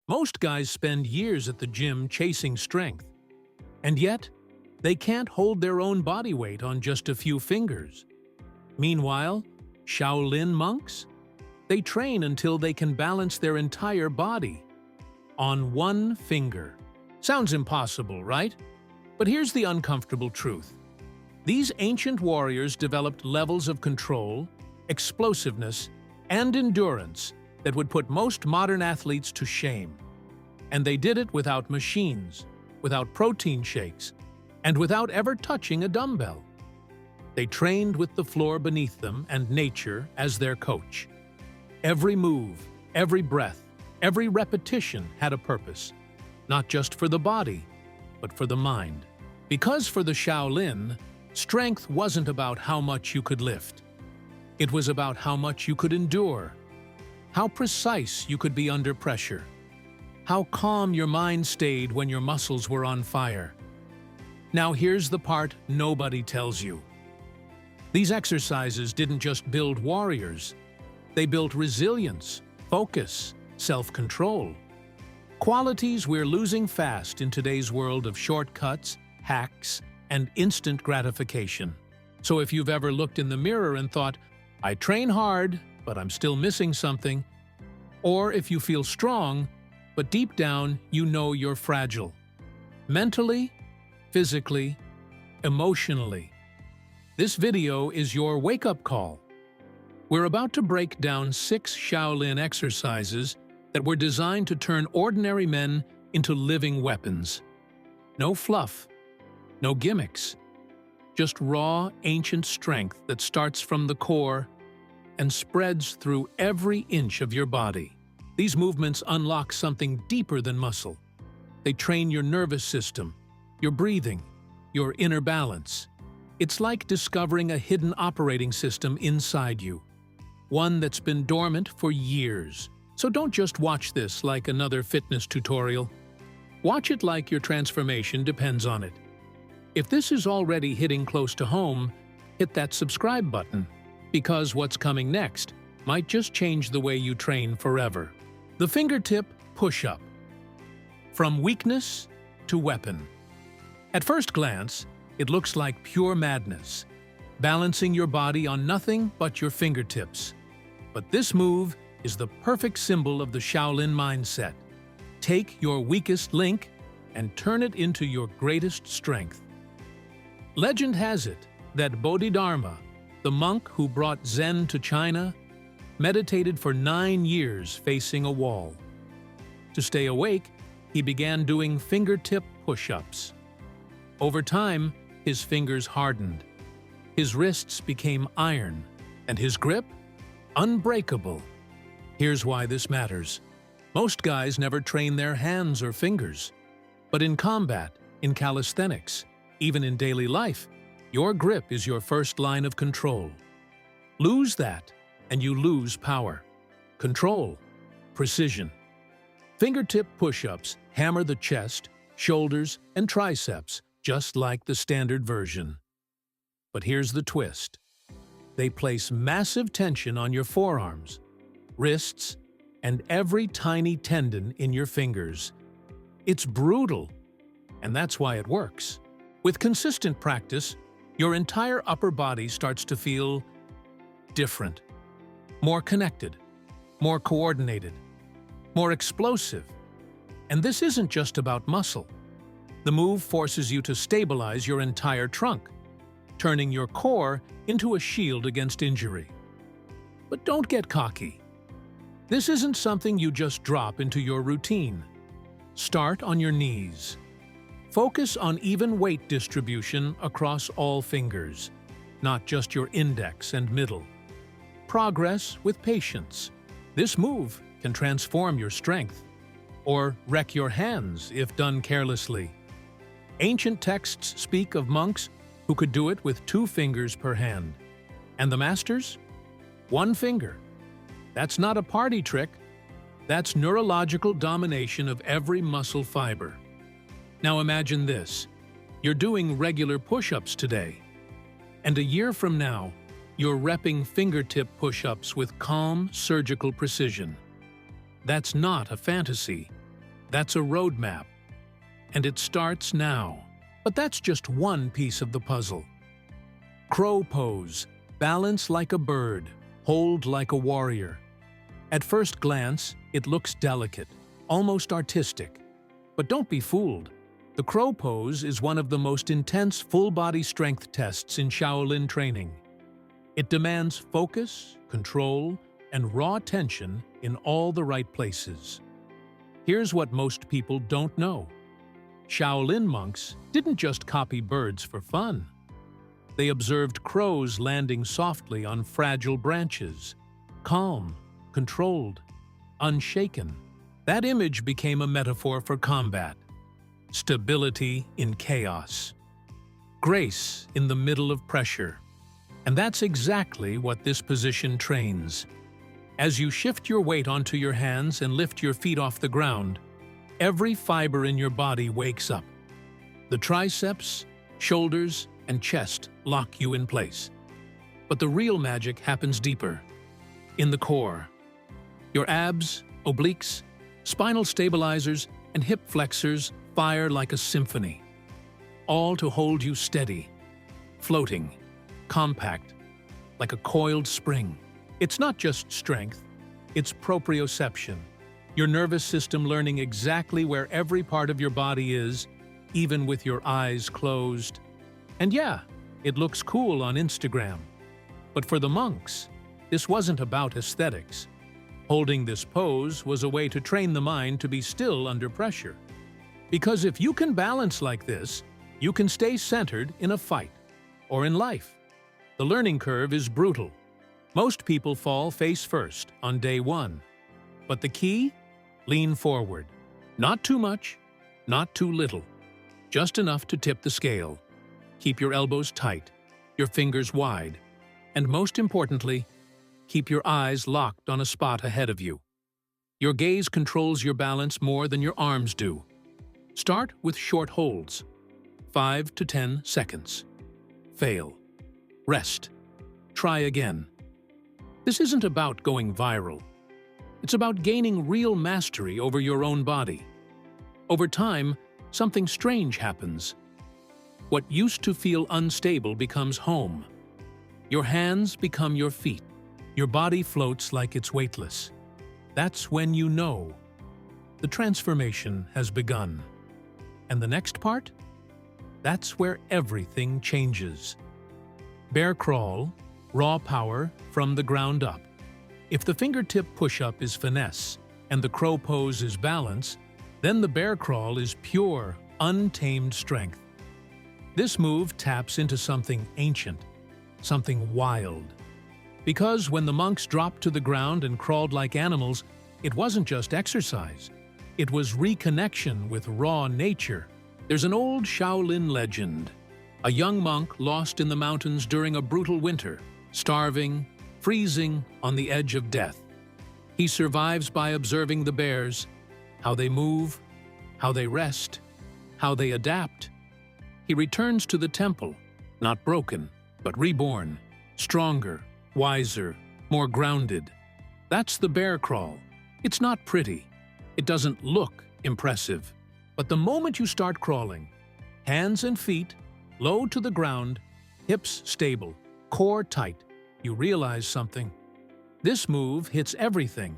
Most guys spend years at the gym chasing strength, and yet they can't hold their own body weight on just a few fingers. Meanwhile, Shaolin monks? They train until they can balance their entire body on one finger. Sounds impossible, right? But here's the uncomfortable truth. These ancient warriors developed levels of control, explosiveness, and endurance that would put most modern athletes to shame. And they did it without machines, without protein shakes, and without ever touching a dumbbell. They trained with the floor beneath them and nature as their coach. Every move, every breath, every repetition had a purpose, not just for the body, but for the mind. Because for the Shaolin, strength wasn't about how much you could lift. It was about how much you could endure, how precise you could be under pressure, how calm your mind stayed when your muscles were on fire. Now here's the part nobody tells you. These exercises didn't just build warriors, they built resilience, focus, self-control. Qualities we're losing fast in today's world of shortcuts, hacks, and instant gratification. So if you've ever looked in the mirror and thought, I train hard, but I'm still missing something, or if you feel strong, but deep down you know you're fragile, mentally, physically, emotionally, this video is your wake-up call. We're about to break down 6 Shaolin exercises that were designed to turn ordinary men into living weapons. No fluff, no gimmicks, just raw, ancient strength that starts from the core and spreads through every inch of your body. These movements unlock something deeper than muscle. They train your nervous system, your breathing, your inner balance. It's like discovering a hidden operating system inside you, one that's been dormant for years. So don't just watch this like another fitness tutorial. Watch it like your transformation depends on it. If this is already hitting close to home, hit that subscribe button, because what's coming next might just change the way you train forever. The fingertip push-up. From weakness to weapon. At first glance, it looks like pure madness, balancing your body on nothing but your fingertips. But this move is the perfect symbol of the Shaolin mindset. Take your weakest link and turn it into your greatest strength. Legend has it that Bodhidharma, the monk who brought Zen to China, meditated for 9 years facing a wall. To stay awake, he began doing fingertip push-ups. Over time, his fingers hardened, his wrists became iron, and his grip unbreakable. Here's why this matters. Most guys never train their hands or fingers. But in combat, in calisthenics, even in daily life, your grip is your first line of control. Lose that, and you lose power, control, precision. Fingertip push-ups hammer the chest, shoulders, and triceps, just like the standard version. But here's the twist. They place massive tension on your forearms, wrists, and every tiny tendon in your fingers. It's brutal, and that's why it works. With consistent practice, your entire upper body starts to feel different, more connected, more coordinated, more explosive. And this isn't just about muscle. The move forces you to stabilize your entire trunk, turning your core into a shield against injury. But don't get cocky. This isn't something you just drop into your routine. Start on your knees. Focus on even weight distribution across all fingers, not just your index and middle. Progress with patience. This move can transform your strength, or wreck your hands if done carelessly. Ancient texts speak of monks who could do it with 2 fingers per hand. And the masters? 1 finger. That's not a party trick. That's neurological domination of every muscle fiber. Now imagine this. You're doing regular push-ups today. And a year from now, you're repping fingertip push-ups with calm, surgical precision. That's not a fantasy. That's a roadmap. And it starts now. But that's just one piece of the puzzle. Crow pose. Balance like a bird. Hold like a warrior. At first glance, it looks delicate, almost artistic. But don't be fooled. The crow pose is one of the most intense full-body strength tests in Shaolin training. It demands focus, control, and raw tension in all the right places. Here's what most people don't know. Shaolin monks didn't just copy birds for fun. They observed crows landing softly on fragile branches, calm, controlled, unshaken. That image became a metaphor for combat. Stability in chaos. Grace in the middle of pressure. And that's exactly what this position trains. As you shift your weight onto your hands and lift your feet off the ground, every fiber in your body wakes up. The triceps, shoulders, and chest lock you in place. But the real magic happens deeper, in the core. Your abs, obliques, spinal stabilizers, and hip flexors fire like a symphony, all to hold you steady, floating, compact, like a coiled spring. It's not just strength, it's proprioception, your nervous system learning exactly where every part of your body is, even with your eyes closed. And yeah, it looks cool on Instagram. But for the monks, this wasn't about aesthetics. Holding this pose was a way to train the mind to be still under pressure. Because if you can balance like this, you can stay centered in a fight or in life. The learning curve is brutal. Most people fall face first on day one. But the key? Lean forward. Not too much, not too little. Just enough to tip the scale. Keep your elbows tight, your fingers wide, and most importantly, keep your eyes locked on a spot ahead of you. Your gaze controls your balance more than your arms do. Start with short holds, 5 to 10 seconds. Fail. Rest. Try again. This isn't about going viral. It's about gaining real mastery over your own body. Over time, something strange happens. What used to feel unstable becomes home. Your hands become your feet. Your body floats like it's weightless. That's when you know the transformation has begun. And the next part? That's where everything changes. Bear crawl, raw power from the ground up. If the fingertip push-up is finesse and the crow pose is balance, then the bear crawl is pure, untamed strength. This move taps into something ancient, something wild. Because when the monks dropped to the ground and crawled like animals, it wasn't just exercise. It was reconnection with raw nature. There's an old Shaolin legend. A young monk lost in the mountains during a brutal winter, starving, freezing on the edge of death. He survives by observing the bears, how they move, how they rest, how they adapt. He returns to the temple, not broken, but reborn, stronger, wiser, more grounded. That's the bear crawl. It's not pretty. It doesn't look impressive. But the moment you start crawling, hands and feet, low to the ground, hips stable, core tight, you realize something. This move hits everything.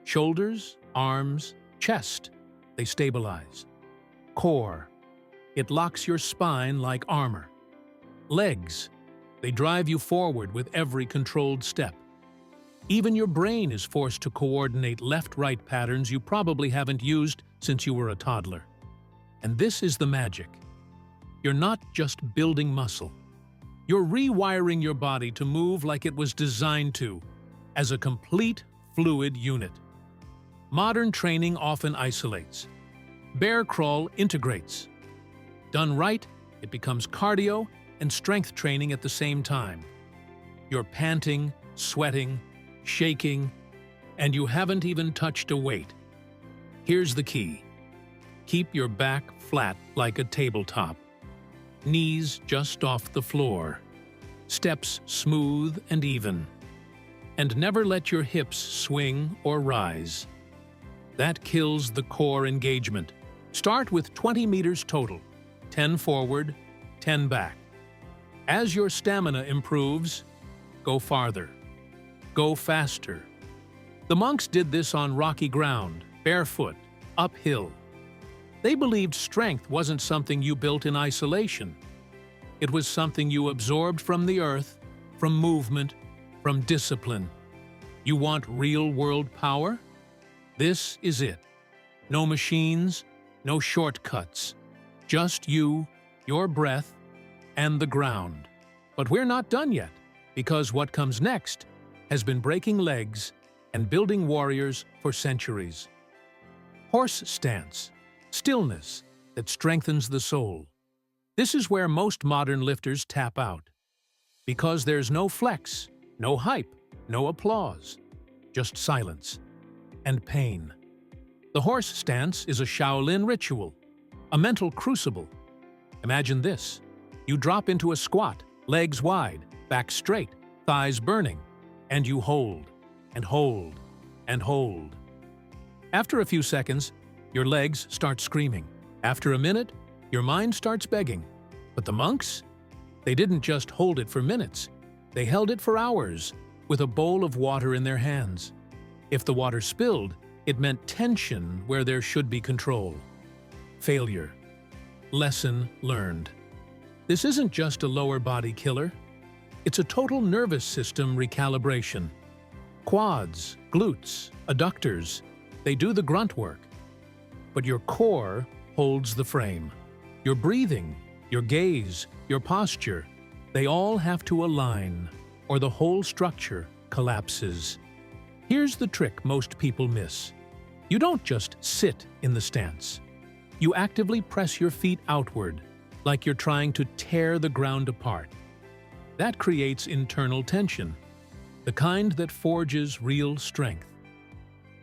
Shoulders, arms, chest, they stabilize. Core, it locks your spine like armor. Legs, they drive you forward with every controlled step. Even your brain is forced to coordinate left-right patterns you probably haven't used since you were a toddler. And this is the magic. You're not just building muscle. You're rewiring your body to move like it was designed to, as a complete fluid unit. Modern training often isolates. Bear crawl integrates. Done right, it becomes cardio and strength training at the same time. You're panting, sweating, shaking, and you haven't even touched a weight. Here's the key. Keep your back flat like a tabletop. Knees just off the floor. Steps smooth and even. And never let your hips swing or rise. That kills the core engagement. Start with 20 meters total, 10 forward, 10 back. As your stamina improves, go farther. Go faster. The monks did this on rocky ground, barefoot, uphill. They believed strength wasn't something you built in isolation. It was something you absorbed from the earth, from movement, from discipline. You want real-world power? This is it. No machines, no shortcuts. Just you, your breath, and the ground. But we're not done yet, because what comes next has been breaking legs and building warriors for centuries. Horse stance, stillness that strengthens the soul. This is where most modern lifters tap out. Because there's no flex, no hype, no applause, just silence and pain. The horse stance is a Shaolin ritual, a mental crucible. Imagine this. You drop into a squat, legs wide, back straight, thighs burning, and you hold, and hold, and hold. After a few seconds, your legs start screaming. After a minute, your mind starts begging. But the monks? They didn't just hold it for minutes. They held it for hours, with a bowl of water in their hands. If the water spilled, it meant tension where there should be control. Failure. Lesson learned. This isn't just a lower body killer. It's a total nervous system recalibration. Quads, glutes, adductors, they do the grunt work. But your core holds the frame. Your breathing, your gaze, your posture, they all have to align, or the whole structure collapses. Here's the trick most people miss. You don't just sit in the stance. You actively press your feet outward, like you're trying to tear the ground apart. That creates internal tension, the kind that forges real strength.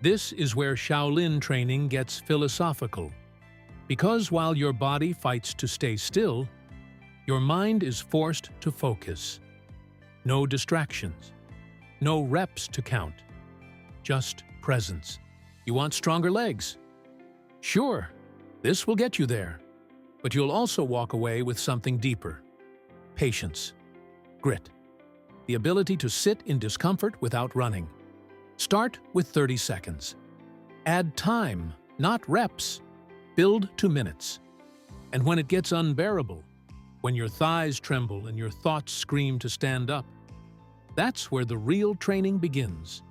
This is where Shaolin training gets philosophical. Because while your body fights to stay still, your mind is forced to focus. No distractions. No reps to count. Just presence. You want stronger legs? Sure, this will get you there. But you'll also walk away with something deeper. Patience. Grit. The ability to sit in discomfort without running. Start with 30 seconds. Add time, not reps. Build to minutes. And when it gets unbearable, when your thighs tremble and your thoughts scream to stand up, that's where the real training begins.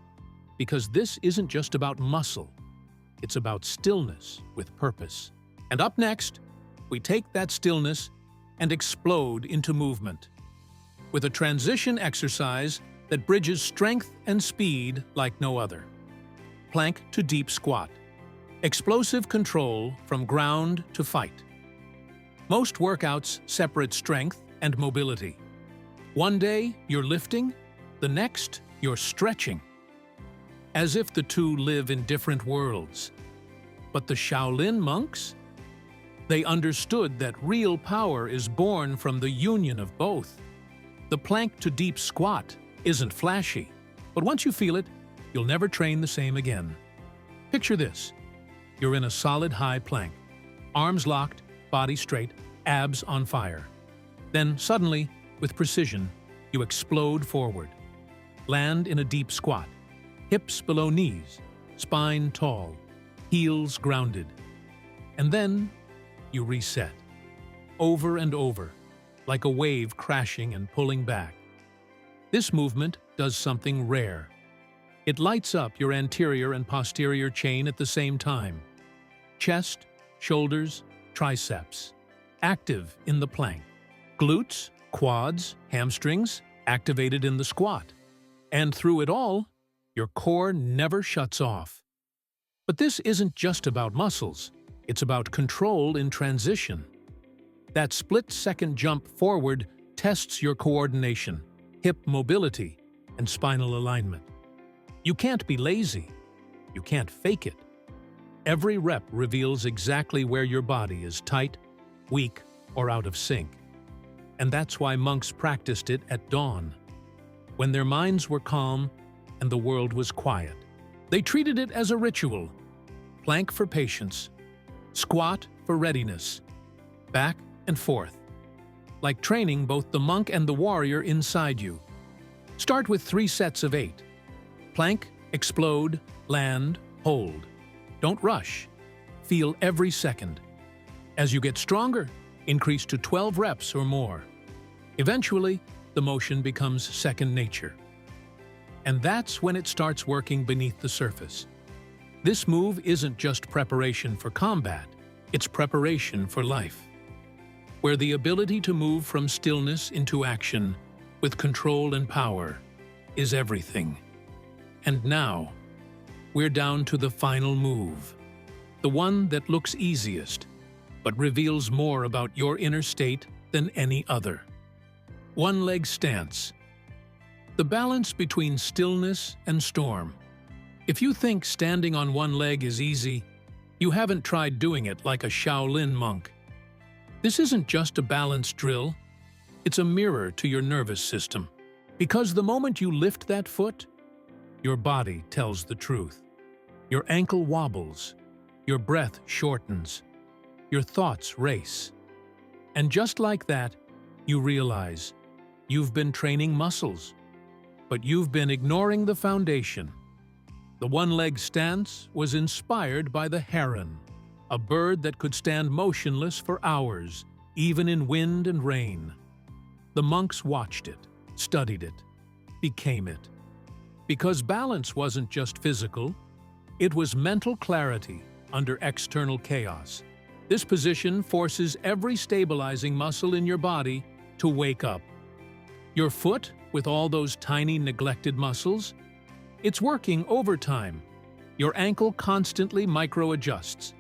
Because this isn't just about muscle, it's about stillness with purpose. And up next, we take that stillness and explode into movement. With a transition exercise that bridges strength and speed like no other. Plank to deep squat. Explosive control from ground to fight. Most workouts separate strength and mobility. One day, you're lifting, the next, you're stretching. As if the two live in different worlds. But the Shaolin monks? They understood that real power is born from the union of both. The plank to deep squat isn't flashy, but once you feel it, you'll never train the same again. Picture this. You're in a solid high plank, arms locked, body straight, abs on fire. Then suddenly, with precision, you explode forward. Land in a deep squat, hips below knees, spine tall, heels grounded. And then you reset, over and over, like a wave crashing and pulling back. This movement does something rare. It lights up your anterior and posterior chain at the same time. Chest, shoulders, triceps, active in the plank. Glutes, quads, hamstrings, activated in the squat. And through it all, your core never shuts off. But this isn't just about muscles. It's about control in transition. That split-second jump forward tests your coordination, hip mobility, and spinal alignment. You can't be lazy. You can't fake it. Every rep reveals exactly where your body is tight, weak, or out of sync. And that's why monks practiced it at dawn, when their minds were calm and the world was quiet. They treated it as a ritual, plank for patience, squat for readiness, back and forth, like training both the monk and the warrior inside you. Start with 3 sets of 8. Plank, explode, land, hold. Don't rush. Feel every second. As you get stronger, increase to 12 reps or more. Eventually, the motion becomes second nature. And that's when it starts working beneath the surface. This move isn't just preparation for combat, it's preparation for life, where the ability to move from stillness into action with control and power is everything. And now, we're down to the final move, the one that looks easiest, but reveals more about your inner state than any other. One-leg stance. The balance between stillness and storm. If you think standing on one leg is easy, you haven't tried doing it like a Shaolin monk. This isn't just a balance drill, it's a mirror to your nervous system. Because the moment you lift that foot, your body tells the truth. Your ankle wobbles, your breath shortens, your thoughts race. And just like that, you realize you've been training muscles, but you've been ignoring the foundation. The one-leg stance was inspired by the heron, a bird that could stand motionless for hours, even in wind and rain. The monks watched it, studied it, became it. Because balance wasn't just physical, it was mental clarity under external chaos. This position forces every stabilizing muscle in your body to wake up. Your foot, with all those tiny neglected muscles, it's working overtime. Your ankle constantly micro-adjusts.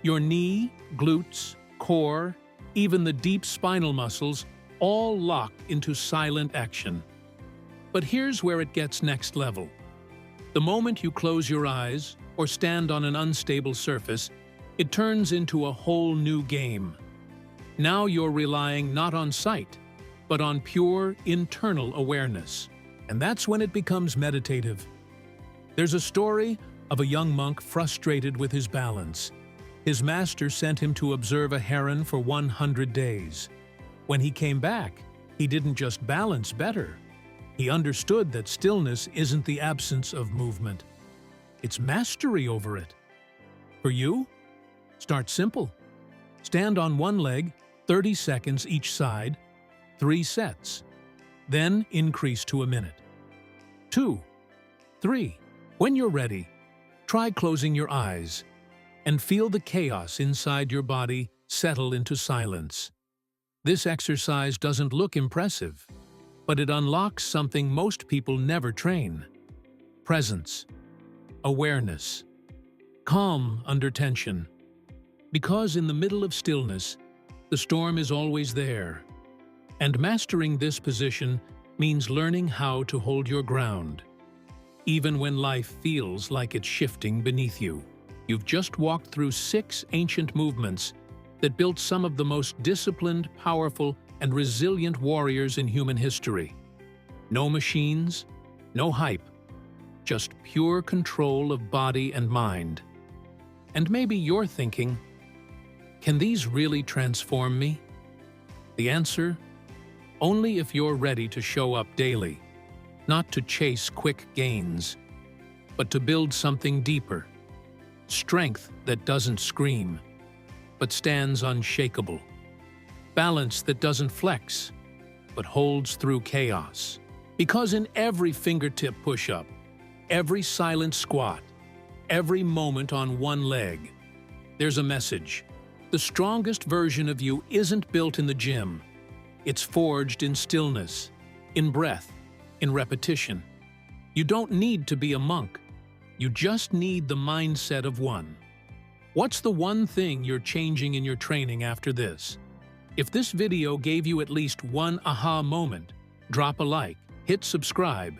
Your knee, glutes, core, even the deep spinal muscles, all locked into silent action. But here's where it gets next level. The moment you close your eyes or stand on an unstable surface, it turns into a whole new game. Now you're relying not on sight, but on pure internal awareness. And that's when it becomes meditative. There's a story of a young monk frustrated with his balance. His master sent him to observe a heron for 100 days. When he came back, he didn't just balance better. He understood that stillness isn't the absence of movement. It's mastery over it. For you, start simple. Stand on one leg, 30 seconds each side, 3 sets. Then increase to a minute. 2, 3. When you're ready, try closing your eyes and feel the chaos inside your body settle into silence. This exercise doesn't look impressive, but it unlocks something most people never train: presence, awareness, calm under tension. Because in the middle of stillness, the storm is always there. And mastering this position means learning how to hold your ground. Even when life feels like it's shifting beneath you. You've just walked through 6 ancient movements that built some of the most disciplined, powerful, and resilient warriors in human history. No machines, no hype, just pure control of body and mind. And maybe you're thinking, can these really transform me? The answer: only if you're ready to show up daily, not to chase quick gains, but to build something deeper. Strength that doesn't scream, but stands unshakable. Balance that doesn't flex, but holds through chaos. Because in every fingertip push-up, every silent squat, every moment on one leg, there's a message. The strongest version of you isn't built in the gym. It's forged in stillness, in breath, in repetition. You don't need to be a monk. You just need the mindset of one. What's the one thing you're changing in your training after this? If this video gave you at least one aha moment, drop a like, hit subscribe,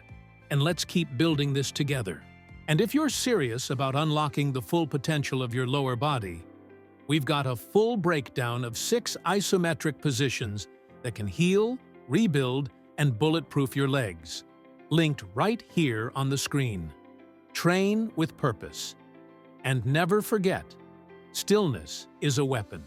and let's keep building this together. And if you're serious about unlocking the full potential of your lower body, we've got a full breakdown of 6 isometric positions that can heal, rebuild, and bulletproof your legs. Linked right here on the screen. Train with purpose. And never forget, stillness is a weapon.